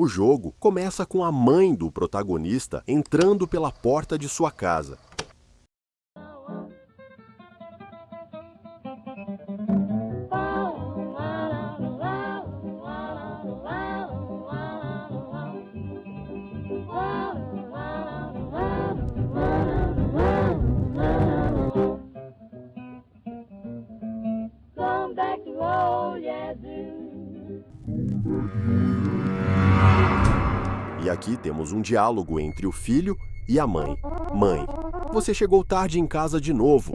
O jogo começa com a mãe do protagonista entrando pela porta de sua casa. E aqui temos um diálogo entre o filho e a mãe. Mãe, você chegou tarde em casa de novo.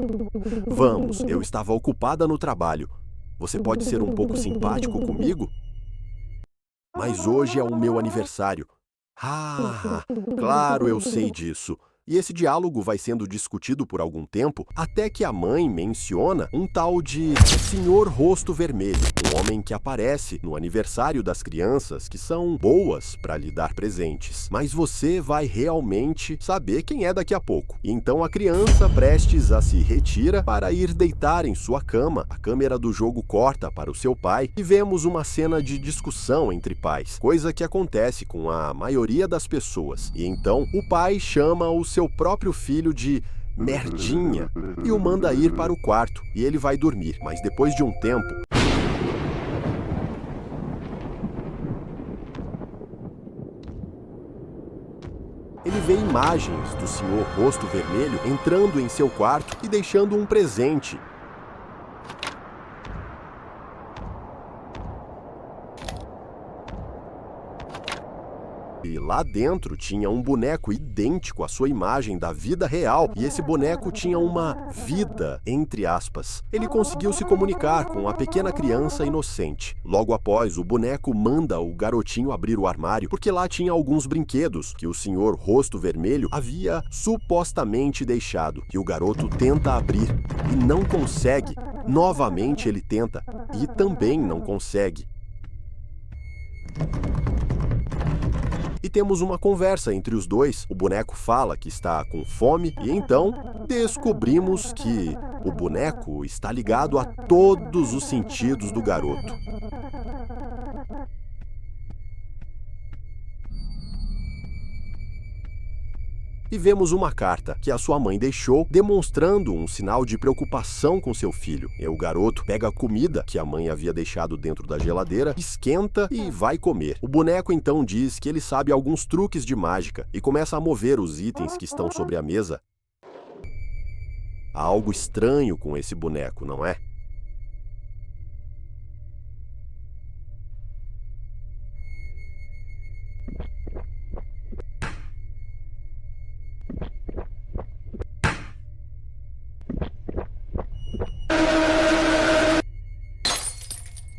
Vamos, eu estava ocupada no trabalho. Você pode ser um pouco simpático comigo? Mas hoje é o meu aniversário. Ah, claro, eu sei disso. E esse diálogo vai sendo discutido por algum tempo, até que a mãe menciona um tal de Senhor Rosto Vermelho, um homem que aparece no aniversário das crianças que são boas para lhe dar presentes. Mas você vai realmente saber quem é daqui a pouco. E então a criança, prestes a se retira para ir deitar em sua cama, a câmera do jogo corta para o seu pai e vemos uma cena de discussão entre pais, coisa que acontece com a maioria das pessoas. E então o pai chama o seu próprio filho de merdinha e o manda ir para o quarto e ele vai dormir. Mas depois de um tempo, ele vê imagens do Senhor Rosto Vermelho entrando em seu quarto e deixando um presente. E lá dentro tinha um boneco idêntico à sua imagem da vida real, e esse boneco tinha uma vida, entre aspas. Ele conseguiu se comunicar com a pequena criança inocente. Logo após, o boneco manda o garotinho abrir o armário, porque lá tinha alguns brinquedos que o Senhor Rosto Vermelho havia supostamente deixado. E o garoto tenta abrir e não consegue. Novamente ele tenta e também não consegue. E temos uma conversa entre os dois. O boneco fala que está com fome e então descobrimos que o boneco está ligado a todos os sentidos do garoto. E vemos uma carta que a sua mãe deixou, demonstrando um sinal de preocupação com seu filho. E o garoto pega a comida que a mãe havia deixado dentro da geladeira, esquenta e vai comer. O boneco então diz que ele sabe alguns truques de mágica e começa a mover os itens que estão sobre a mesa. Há algo estranho com esse boneco, não é?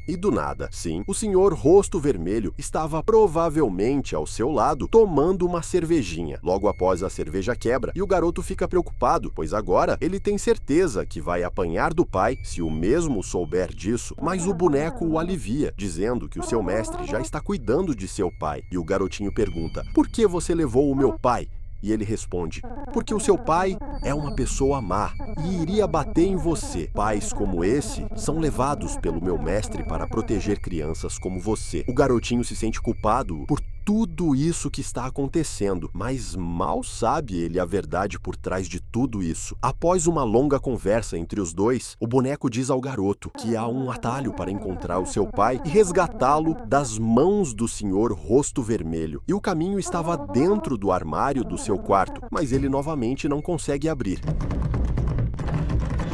E do nada, sim, o Senhor Rosto Vermelho estava provavelmente ao seu lado tomando uma cervejinha. Logo após a cerveja quebra e o garoto fica preocupado, pois agora ele tem certeza que vai apanhar do pai se o mesmo souber disso, mas o boneco o alivia, dizendo que o seu mestre já está cuidando de seu pai. E o garotinho pergunta: "Por que você levou o meu pai?" E ele responde: "Porque o seu pai é uma pessoa má e iria bater em você. Pais como esse são levados pelo meu mestre para proteger crianças como você." O garotinho se sente culpado por tudo isso que está acontecendo, mas mal sabe ele a verdade por trás de tudo isso. Após uma longa conversa entre os dois, o boneco diz ao garoto que há um atalho para encontrar o seu pai e resgatá-lo das mãos do Senhor Rosto Vermelho. E o caminho estava dentro do armário do seu quarto, mas ele novamente não consegue abrir.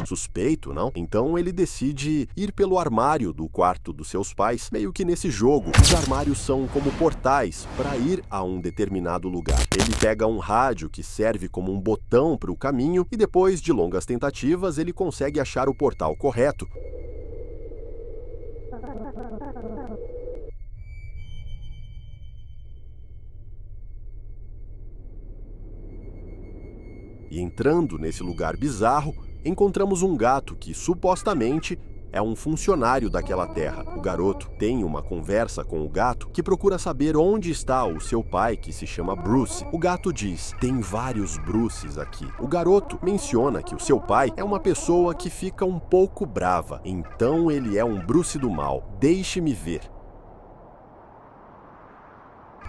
Suspeito, não? Então ele decide ir pelo armário do quarto dos seus pais. Meio que nesse jogo, os armários são como portais para ir a um determinado lugar. Ele pega um rádio que serve como um botão para o caminho e depois de longas tentativas ele consegue achar o portal correto. E entrando nesse lugar bizarro, encontramos um gato que supostamente é um funcionário daquela terra. O garoto tem uma conversa com o gato que procura saber onde está o seu pai, que se chama Bruce. O gato diz: "Tem vários Bruces aqui." O garoto menciona que o seu pai é uma pessoa que fica um pouco brava. Então ele é um Bruce do mal. Deixe-me ver.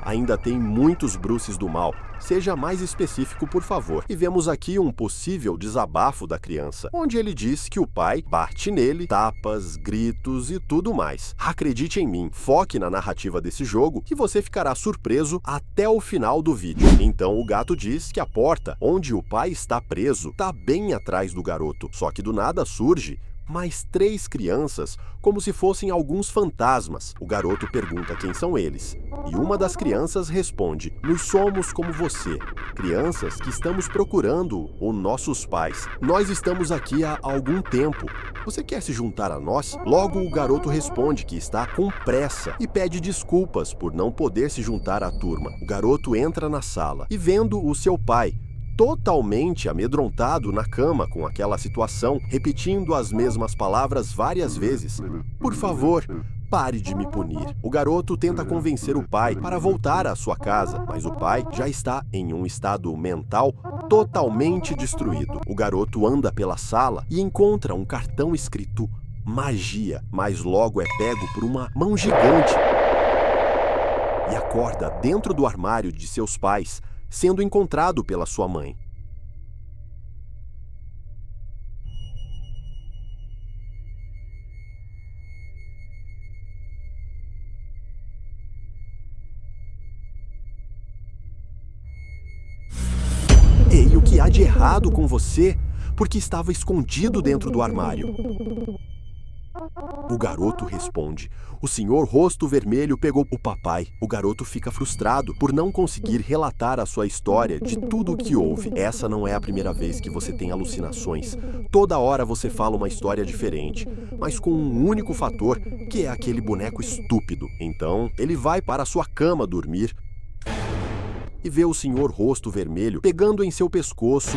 Ainda tem muitos Bruces do mal. Seja mais específico, por favor. E vemos aqui um possível desabafo da criança, onde ele diz que o pai bate nele, tapas, gritos e tudo mais. Acredite em mim, foque na narrativa desse jogo que você ficará surpreso até o final do vídeo. Então o gato diz que a porta onde o pai está preso está bem atrás do garoto, só que do nada surge mais 3 crianças, como se fossem alguns fantasmas. O garoto pergunta quem são eles, e uma das crianças responde: "Nós somos como você, crianças que estamos procurando os nossos pais. Nós estamos aqui há algum tempo. Você quer se juntar a nós?" Logo o garoto responde que está com pressa e pede desculpas por não poder se juntar à turma. O garoto entra na sala e, vendo o seu pai totalmente amedrontado na cama com aquela situação, repetindo as mesmas palavras várias vezes: "Por favor, pare de me punir." O garoto tenta convencer o pai para voltar à sua casa, mas o pai já está em um estado mental totalmente destruído. O garoto anda pela sala e encontra um cartão escrito "magia", mas logo é pego por uma mão gigante e acorda dentro do armário de seus pais, sendo encontrado pela sua mãe. "Ei, o que há de errado com você? Porque estava escondido dentro do armário." O garoto responde: "O senhor Rosto Vermelho pegou o papai." O garoto fica frustrado por não conseguir relatar a sua história de tudo o que houve. Essa não é a primeira vez que você tem alucinações. Toda hora você fala uma história diferente, mas com um único fator, que é aquele boneco estúpido. Então, ele vai para a sua cama dormir e vê o senhor Rosto Vermelho pegando em seu pescoço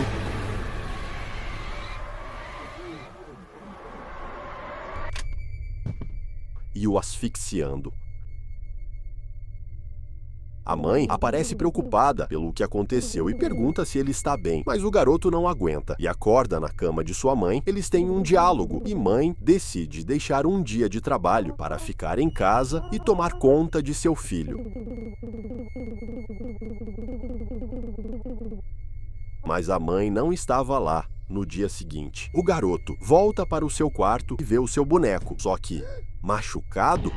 e o asfixiando. A mãe aparece preocupada pelo que aconteceu e pergunta se ele está bem, mas o garoto não aguenta e acorda na cama de sua mãe. Eles têm um diálogo e mãe decide deixar um dia de trabalho para ficar em casa e tomar conta de seu filho. Mas a mãe não estava lá no dia seguinte. O garoto volta para o seu quarto e vê o seu boneco, só que machucado.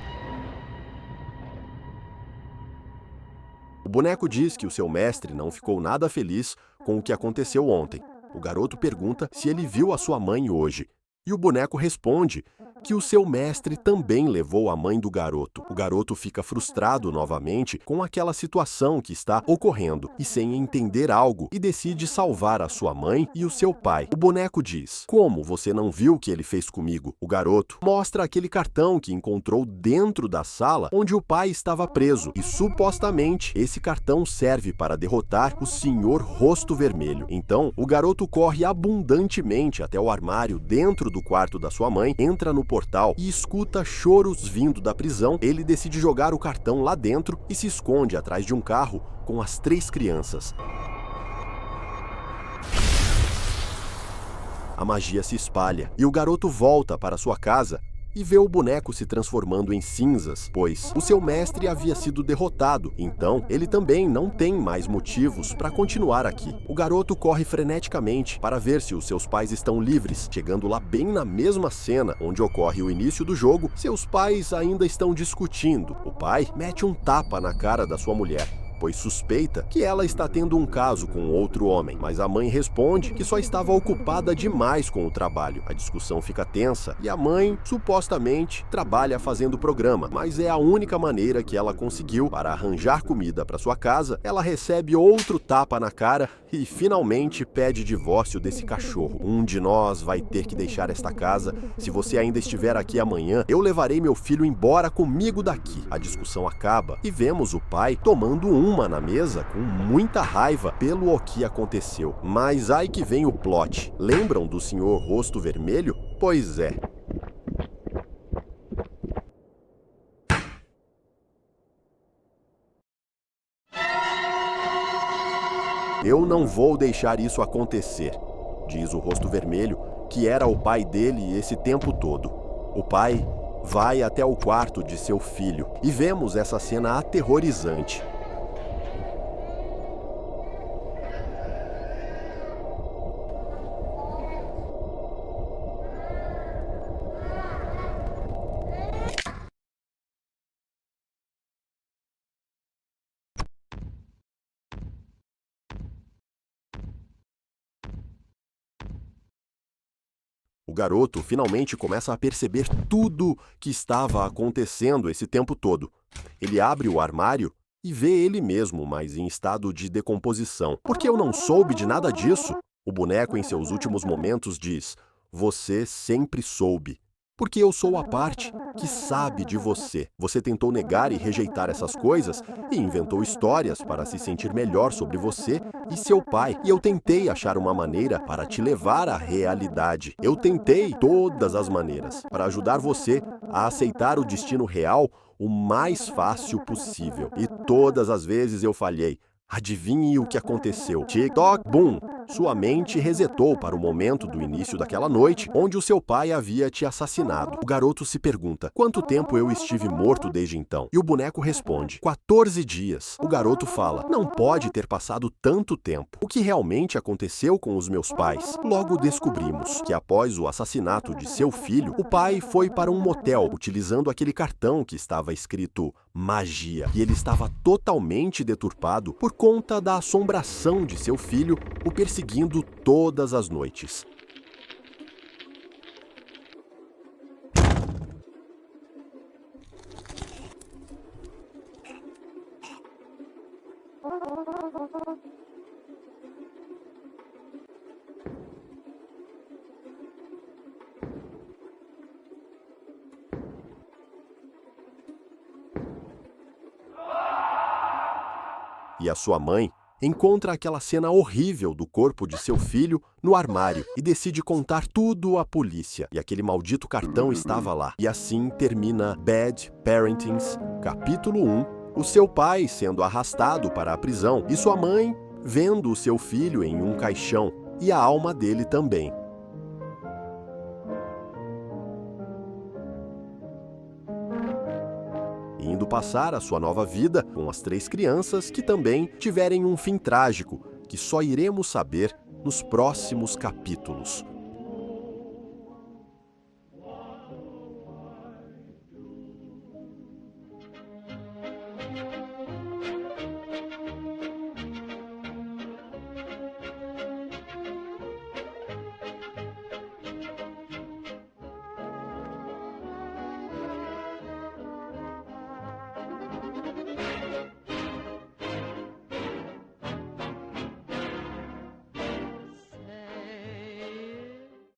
O boneco diz que o seu mestre não ficou nada feliz com o que aconteceu ontem. O garoto pergunta se ele viu a sua mãe hoje. E o boneco responde que o seu mestre também levou a mãe do garoto. O garoto fica frustrado novamente com aquela situação que está ocorrendo e sem entender algo e decide salvar a sua mãe e o seu pai. O boneco diz: "Como você não viu o que ele fez comigo?" O garoto mostra aquele cartão que encontrou dentro da sala onde o pai estava preso e supostamente esse cartão serve para derrotar o senhor Rosto Vermelho. Então o garoto corre abundantemente até o armário dentro do quarto da sua mãe, entra no portal e escuta choros vindo da prisão. Ele decide jogar o cartão lá dentro e se esconde atrás de um carro com as 3 crianças. A magia se espalha e o garoto volta para sua casa e vê o boneco se transformando em cinzas, pois o seu mestre havia sido derrotado, então ele também não tem mais motivos para continuar aqui. O garoto corre freneticamente para ver se os seus pais estão livres. Chegando lá bem na mesma cena onde ocorre o início do jogo, seus pais ainda estão discutindo. O pai mete um tapa na cara da sua mulher, pois suspeita que ela está tendo um caso com outro homem, mas a mãe responde que só estava ocupada demais com o trabalho. A discussão fica tensa e a mãe, supostamente, trabalha fazendo programa, mas é a única maneira que ela conseguiu para arranjar comida para sua casa. Ela recebe outro tapa na cara e finalmente pede divórcio desse cachorro. "Um de nós vai ter que deixar esta casa. Se você ainda estiver aqui amanhã, eu levarei meu filho embora comigo daqui." A discussão acaba e vemos o pai tomando uma na mesa com muita raiva pelo que aconteceu. Mas aí que vem o plot. Lembram do senhor Rosto Vermelho? Pois é. "Eu não vou deixar isso acontecer", diz o Rosto Vermelho, que era o pai dele esse tempo todo. O pai vai até o quarto de seu filho e vemos essa cena aterrorizante. O garoto finalmente começa a perceber tudo que estava acontecendo esse tempo todo. Ele abre o armário e vê ele mesmo, mas em estado de decomposição. Por que eu não soube de nada disso? O boneco, em seus últimos momentos, diz: você sempre soube. Porque eu sou a parte que sabe de você. Você tentou negar e rejeitar essas coisas e inventou histórias para se sentir melhor sobre você e seu pai. E eu tentei achar uma maneira para te levar à realidade. Eu tentei todas as maneiras para ajudar você a aceitar o destino real o mais fácil possível. E todas as vezes eu falhei. Adivinhe o que aconteceu. Tic-toc, bum! Sua mente resetou para o momento do início daquela noite, onde o seu pai havia te assassinado. O garoto se pergunta: quanto tempo eu estive morto desde então? E o boneco responde: 14 dias. O garoto fala: não pode ter passado tanto tempo. O que realmente aconteceu com os meus pais? Logo descobrimos que após o assassinato de seu filho, o pai foi para um motel, utilizando aquele cartão que estava escrito magia. E ele estava totalmente deturpado por conta da assombração de seu filho, o perseguindo todas as noites. E a sua mãe encontra aquela cena horrível do corpo de seu filho no armário e decide contar tudo à polícia. E aquele maldito cartão estava lá. E assim termina Bad Parentings, capítulo 1, o seu pai sendo arrastado para a prisão e sua mãe vendo o seu filho em um caixão e a alma dele também. Indo passar a sua nova vida com as 3 crianças que também tiverem um fim trágico, que só iremos saber nos próximos capítulos.